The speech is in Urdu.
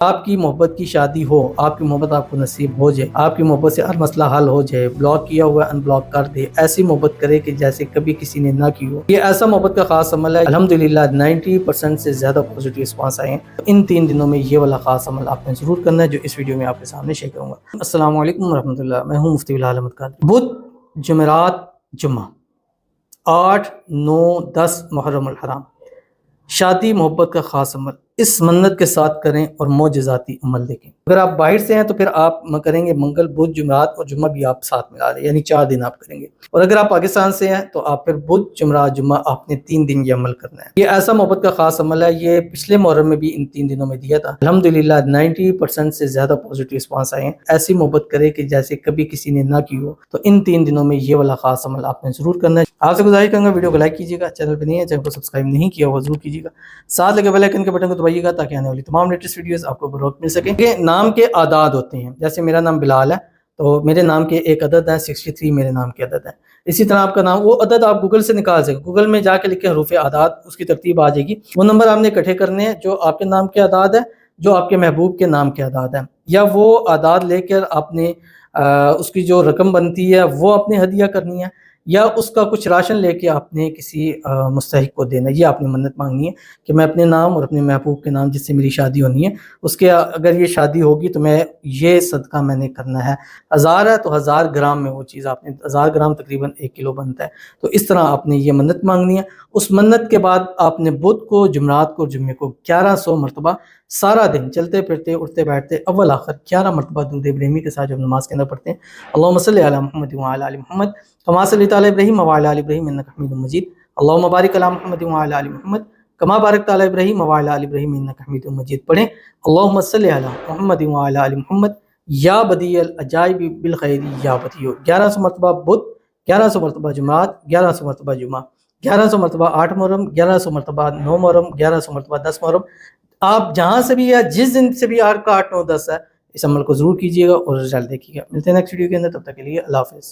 آپ کی محبت کی شادی ہو، آپ کی محبت آپ کو نصیب ہو جائے، آپ کی محبت سے ہر مسئلہ حل ہو جائے، بلاک کیا ہوا ان بلاک کر دے، ایسی محبت کرے کہ جیسے کبھی کسی نے نہ کی ہو۔ یہ ایسا محبت کا خاص عمل ہے۔ الحمدللہ 90% سے زیادہ پازیٹیو رسپانس آئے ہیں۔ ان 3 دنوں میں یہ والا خاص عمل آپ نے ضرور کرنا ہے جو اس ویڈیو میں آپ کے سامنے شیئر کروں گا۔ السلام علیکم ورحمۃ اللہ، میں ہوں مفتی بلال احمد قادری۔ بدھ، جمعرات، جمعہ، 8، 9، 10 محرم الحرام، شادی محبت کا خاص عمل اس منت کے ساتھ کریں اور معجزاتی عمل دیکھیں۔ اگر آپ باہر سے ہیں تو پھر آپ کریں گے منگل، بدھ، جمعرات اور جمعہ بھی آپ ساتھ ملا لیں، یعنی 4 دن آپ کریں گے۔ اور اگر آپ پاکستان سے ہیں تو آپ پھر بدھ، جمعرات، جمعہ آپ نے 3 دن یہ عمل کرنا ہے۔ یہ ایسا محبت کا خاص عمل ہے، یہ پچھلے محرم میں بھی ان 3 دنوں میں دیا تھا۔ الحمدللہ 90% سے زیادہ پازیٹیو رسپانس آئے ہیں۔ ایسی محبت کرے کہ جیسے کبھی کسی نے نہ کی ہو۔ تو ان 3 دنوں میں یہ والا خاص عمل آپ نے ضرور کرنا ہے۔ آپ سے گزارش کروں گا ویڈیو کو لائک کیجیے گا، چینل پہ نہیں ہے چینل کو سبسکرائب نہیں کیا وہ ضرور کیجیے گا، ساتھ لگے بیل آئیکن کے بٹن کو دبائیے گا تاکہ آنے والی تمام لیٹسٹ ویڈیوز آپ کو بروقت مل سکیں۔ کہ نام کے اعداد ہوتے ہیں، جیسے میرا نام بلال ہے تو میرے نام کے ایک عدد ہے 63 میرے نام کے عدد ہے۔ اسی طرح آپ کا نام، وہ عدد آپ گوگل سے نکال سکیں، گوگل میں جا کے لکھیں حروف اعداد، اس کی ترتیب آ جائے گی۔ وہ نمبر آپ نے اکٹھے کرنے ہیں جو آپ کے نام کے اعداد ہے، جو آپ کے محبوب کے نام کے اعداد ہیں، یا وہ اعداد لے کر آپ نے اس کی جو رقم بنتی ہے وہ آپ نے ہدیہ کرنی ہے، یا اس کا کچھ راشن لے کے آپ نے کسی مستحق کو دینا ہے۔ یہ آپ نے منت مانگنی ہے کہ میں اپنے نام اور اپنے محبوب کے نام جس سے میری شادی ہونی ہے اس کے اگر یہ شادی ہوگی تو میں یہ صدقہ میں نے کرنا ہے۔ 1000 ہے تو 1000 گرام میں وہ چیز آپ نے، 1000 گرام تقریباً 1 کلو بنتا ہے، تو اس طرح آپ نے یہ منت مانگنی ہے۔ اس منت کے بعد آپ نے بدھ کو، جمعرات کو، جمعے کو 1100 مرتبہ سارا دن چلتے پھرتے اٹھتے بیٹھتے اول آخر 11 مرتبہ درود ابراہیمی کے ساتھ جب نماز کے اندر پڑھتے ہیں، اللہم صلی علی محمد وعلی آل محمد کما صلیت علی ابراہیم وعلی آل ابراہیم انک حمید مجید، اللہم بارک علی محمد وعلی آل محمد کما بارکت علی ابراہیم وعلی آل ابراہیم انک حمید مجید پڑھیں۔ اللہم صلی علی محمد وعلی آل محمد یا بدیع العجائب بالخیر یا بدیع، 1100 مرتبہ بدھ، 1100 مرتبہ جمعرات، 1100 مرتبہ جمعہ، 1100 مرتبہ 8 محرم، 1100 مرتبہ 9 محرم، 1100 مرتبہ 10 محرم۔ آپ جہاں سے بھی یا جس دن سے بھی آپ کا 8، 9، 10 ہے، اس عمل کو ضرور کیجیے گا اور رزلٹ دیکھیے گا۔ ملتے ہیں نیکسٹ ویڈیو کے اندر، تب تک کے لیے اللہ حافظ۔